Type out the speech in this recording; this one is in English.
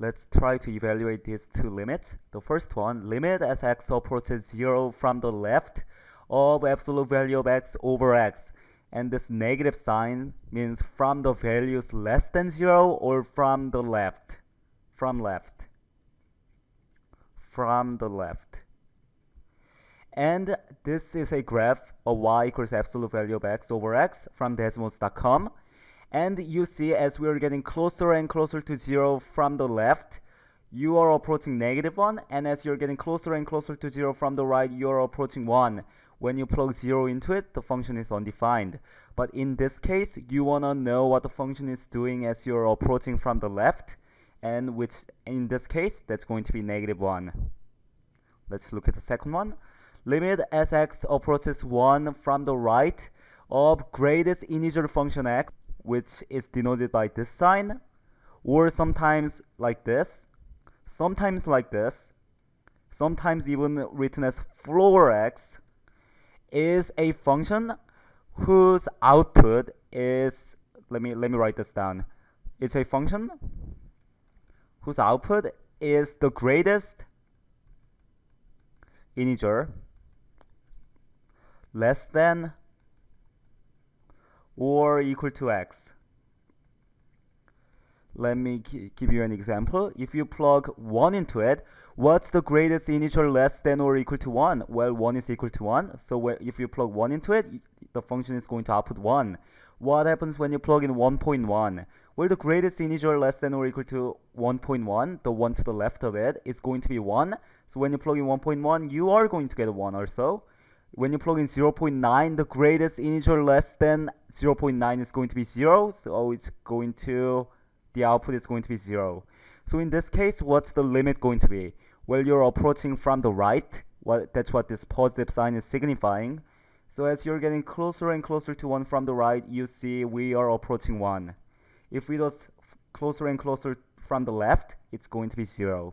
Let's try to evaluate these two limits. The first one, limit as x approaches 0 from the left of absolute value of x over x. And this negative sign means from the values less than 0 or from the left. From left. From the left. And this is a graph of y equals absolute value of x over x from Desmos.com. And you see, as we are getting closer and closer to 0 from the left, you are approaching -1, and as you're getting closer and closer to 0 from the right, you're approaching 1. When you plug 0 into it, the function is undefined. But in this case, you want to know what the function is doing as you're approaching from the left, and which in this case, that's going to be -1. Let's look at the second one. Limit as x approaches 1 from the right of greatest integer function x, which is denoted by this sign, or sometimes like this, sometimes like this, sometimes even written as floor x, is a function whose output is, let me write this down. It's a function whose output is the greatest integer less than or equal to x. Let me give you an example. If you plug 1 into it, what's the greatest integer less than or equal to 1? Well, 1 is equal to 1. So if you plug 1 into it, the function is going to output 1. What happens when you plug in 1.1? Well, the greatest integer less than or equal to 1.1, the one to the left of it, is going to be 1. So when you plug in 1.1, you are going to get a 1 or so. When you plug in 0.9, the greatest integer less than 0.9 is going to be 0. So it's going to, the output is going to be 0. So in this case, what's the limit going to be? Well, you're approaching from the right. That's what this positive sign is signifying. So as you're getting closer and closer to 1 from the right, you see we are approaching 1. If we go closer and closer from the left, it's going to be 0.